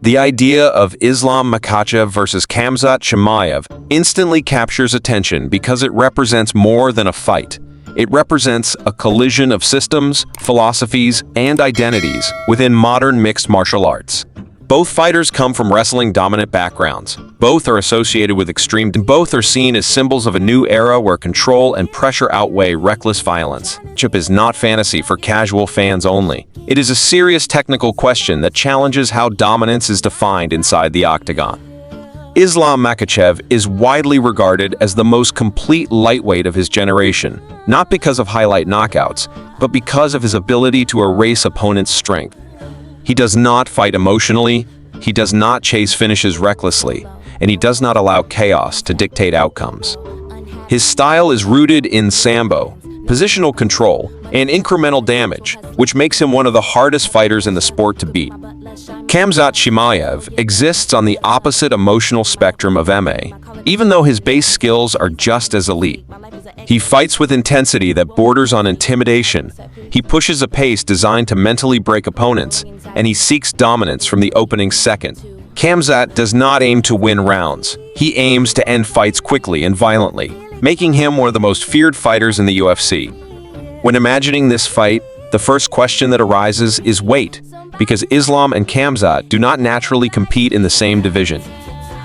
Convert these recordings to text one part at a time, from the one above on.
The idea of Islam makhachev versus Khamzat chimaev instantly captures attention because it represents more than a fight. It represents a collision of systems, philosophies, and identities within modern mixed martial arts. Both fighters come from wrestling-dominant backgrounds. Both are associated with extreme, and both are seen as symbols of a new era where control and pressure outweigh reckless violence. Chip is not fantasy for casual fans only. It is a serious technical question that challenges how dominance is defined inside the octagon. Islam Makhachev is widely regarded as the most complete lightweight of his generation, not because of highlight knockouts, but because of his ability to erase opponents' strength. He does not fight emotionally, he does not chase finishes recklessly, and he does not allow chaos to dictate outcomes. His style is rooted in sambo, positional control, and incremental damage, which makes him one of the hardest fighters in the sport to beat. Khamzat chimaev exists on the opposite emotional spectrum of MA, even though his base skills are just as elite. He fights with intensity that borders on intimidation. He pushes a pace designed to mentally break opponents, and he seeks dominance from the opening second. Khamzat does not aim to win rounds. He aims to end fights quickly and violently, making him one of the most feared fighters in the UFC. When imagining this fight, the first question that arises is weight, because Islam and Khamzat do not naturally compete in the same division.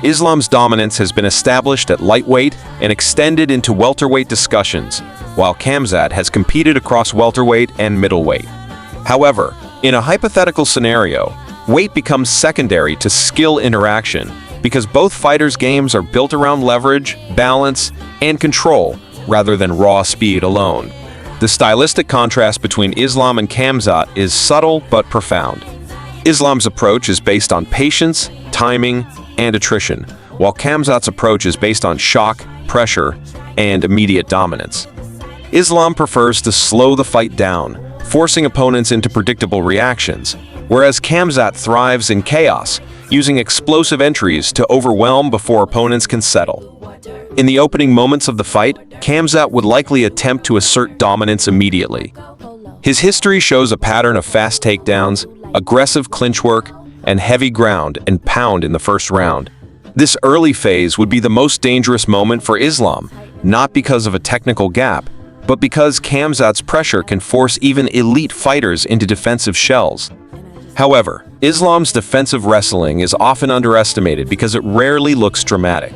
Islam's dominance has been established at lightweight and extended into welterweight discussions, while Khamzat has competed across welterweight and middleweight. However, in a hypothetical scenario, weight becomes secondary to skill interaction because both fighters' games are built around leverage, balance, and control rather than raw speed alone. The stylistic contrast between Islam and Khamzat is subtle but profound. Islam's approach is based on patience, timing, and attrition, while Khamzat's approach is based on shock, pressure, and immediate dominance. Islam prefers to slow the fight down, forcing opponents into predictable reactions, whereas Khamzat thrives in chaos, using explosive entries to overwhelm before opponents can settle. In the opening moments of the fight, Khamzat would likely attempt to assert dominance immediately. His history shows a pattern of fast takedowns, aggressive clinch work, and heavy ground and pound in the first round. This early phase would be the most dangerous moment for Islam, not because of a technical gap, but because Khamzat's pressure can force even elite fighters into defensive shells. However, Islam's defensive wrestling is often underestimated because it rarely looks dramatic.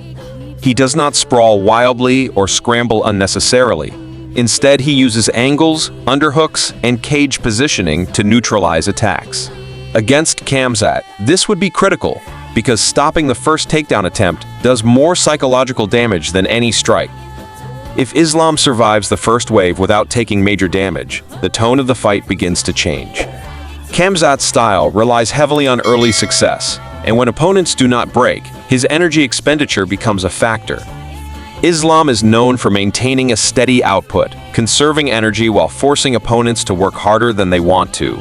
He does not sprawl wildly or scramble unnecessarily. Instead, he uses angles, underhooks, and cage positioning to neutralize attacks. Against Khamzat, this would be critical because stopping the first takedown attempt does more psychological damage than any strike. If Islam survives the first wave without taking major damage, the tone of the fight begins to change. Khamzat's style relies heavily on early success, and when opponents do not break, his energy expenditure becomes a factor. Islam is known for maintaining a steady output, conserving energy while forcing opponents to work harder than they want to.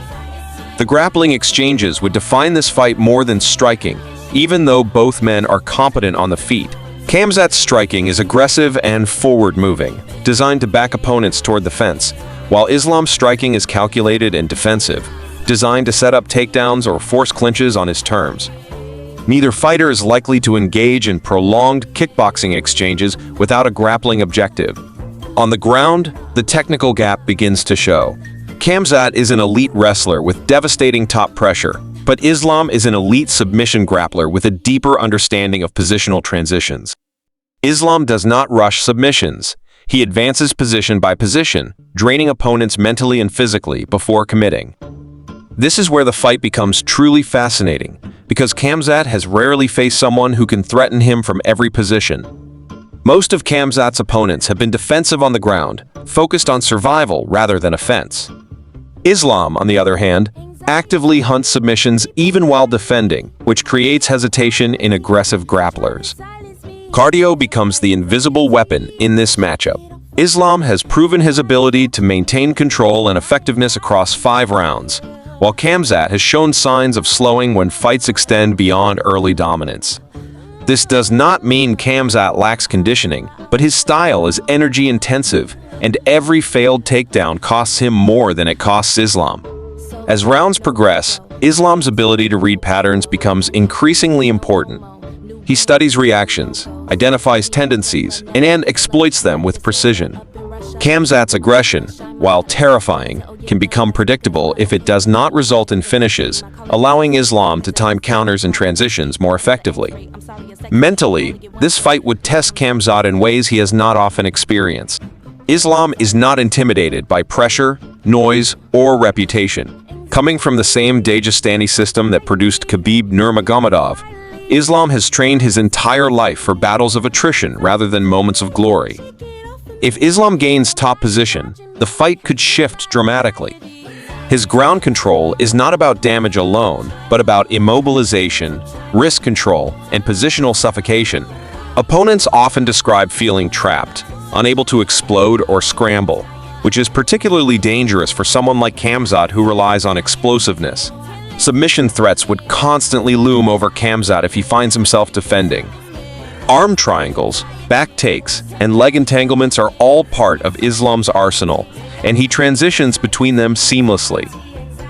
The grappling exchanges would define this fight more than striking, even though both men are competent on the feet. Khamzat's striking is aggressive and forward-moving, designed to back opponents toward the fence, while Islam's striking is calculated and defensive, designed to set up takedowns or force clinches on his terms. Neither fighter is likely to engage in prolonged kickboxing exchanges without a grappling objective. On the ground, the technical gap begins to show. Khamzat is an elite wrestler with devastating top pressure, but Islam is an elite submission grappler with a deeper understanding of positional transitions. Islam does not rush submissions. He advances position by position, draining opponents mentally and physically before committing. This is where the fight becomes truly fascinating, because Khamzat has rarely faced someone who can threaten him from every position. Most of Khamzat's opponents have been defensive on the ground, focused on survival rather than offense. Islam, on the other hand, actively hunts submissions even while defending, which creates hesitation in aggressive grapplers. Cardio becomes the invisible weapon in this matchup. Islam has proven his ability to maintain control and effectiveness across 5 rounds, while Khamzat has shown signs of slowing when fights extend beyond early dominance. This does not mean Khamzat lacks conditioning, but his style is energy-intensive, and every failed takedown costs him more than it costs Islam. As rounds progress, Islam's ability to read patterns becomes increasingly important. He studies reactions, identifies tendencies, and exploits them with precision. Khamzat's aggression, while terrifying, can become predictable if it does not result in finishes, allowing Islam to time counters and transitions more effectively. Mentally, this fight would test Khamzat in ways he has not often experienced. Islam is not intimidated by pressure, noise, or reputation. Coming from the same Dagestani system that produced Khabib Nurmagomedov, Islam has trained his entire life for battles of attrition rather than moments of glory. If Islam gains top position, the fight could shift dramatically. His ground control is not about damage alone, but about immobilization, risk control, and positional suffocation. Opponents often describe feeling trapped, unable to explode or scramble, which is particularly dangerous for someone like Khamzat who relies on explosiveness. Submission threats would constantly loom over Khamzat if he finds himself defending. Arm triangles, back takes, and leg entanglements are all part of Islam's arsenal, and he transitions between them seamlessly.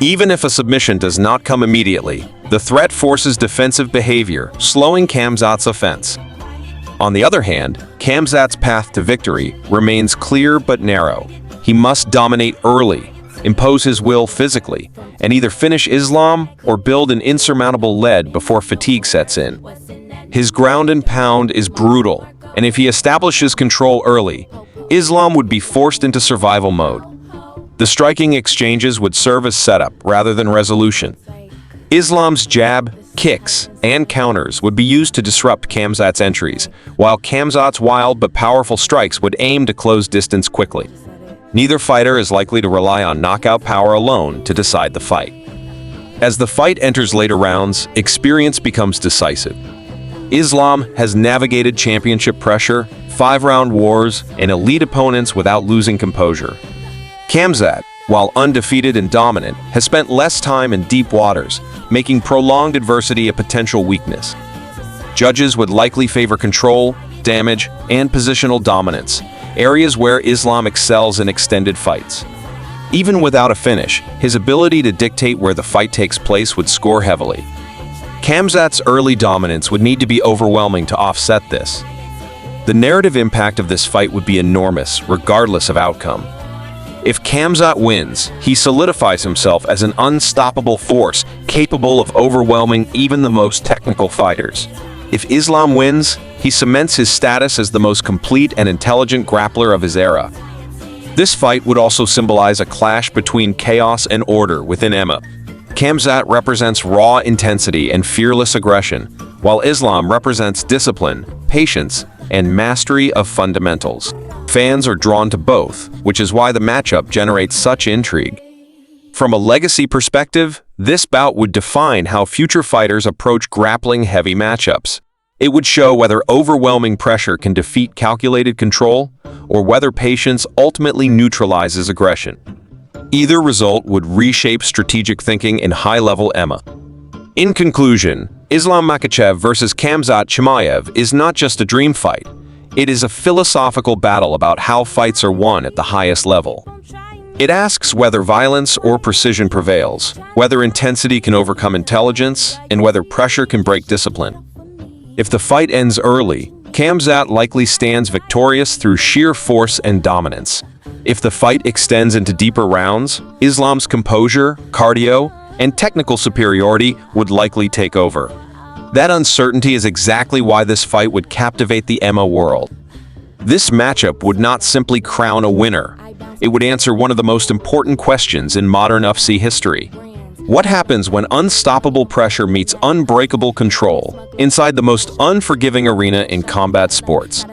Even if a submission does not come immediately, the threat forces defensive behavior, slowing Khamzat's offense. On the other hand, Khamzat's path to victory remains clear but narrow. He must dominate early, impose his will physically, and either finish Islam or build an insurmountable lead before fatigue sets in. His ground and pound is brutal, and if he establishes control early, Islam would be forced into survival mode. The striking exchanges would serve as setup rather than resolution. Islam's jab, kicks, and counters would be used to disrupt Khamzat's entries, while Khamzat's wild but powerful strikes would aim to close distance quickly. Neither fighter is likely to rely on knockout power alone to decide the fight. As the fight enters later rounds, experience becomes decisive. Islam has navigated championship pressure, 5-round wars, and elite opponents without losing composure. Khamzat, while undefeated and dominant, has spent less time in deep waters, making prolonged adversity a potential weakness. Judges would likely favor control, damage, and positional dominance, areas where Islam excels in extended fights. Even without a finish, his ability to dictate where the fight takes place would score heavily. Khamzat's early dominance would need to be overwhelming to offset this. The narrative impact of this fight would be enormous, regardless of outcome. If Khamzat wins, he solidifies himself as an unstoppable force capable of overwhelming even the most technical fighters. If Islam wins, he cements his status as the most complete and intelligent grappler of his era. This fight would also symbolize a clash between chaos and order within MMA. Khamzat represents raw intensity and fearless aggression, while Islam represents discipline, patience, and mastery of fundamentals. Fans are drawn to both, which is why the matchup generates such intrigue. From a legacy perspective, this bout would define how future fighters approach grappling-heavy matchups. It would show whether overwhelming pressure can defeat calculated control, or whether patience ultimately neutralizes aggression. Either result would reshape strategic thinking in high-level MMA. In conclusion, Islam Makhachev versus Khamzat Chimaev is not just a dream fight. It is a philosophical battle about how fights are won at the highest level. It asks whether violence or precision prevails, whether intensity can overcome intelligence, and whether pressure can break discipline. If the fight ends early, Khamzat likely stands victorious through sheer force and dominance. If the fight extends into deeper rounds, Islam's composure, cardio, and technical superiority would likely take over. That uncertainty is exactly why this fight would captivate the MMA world. This matchup would not simply crown a winner. It would answer one of the most important questions in modern UFC history. What happens when unstoppable pressure meets unbreakable control inside the most unforgiving arena in combat sports?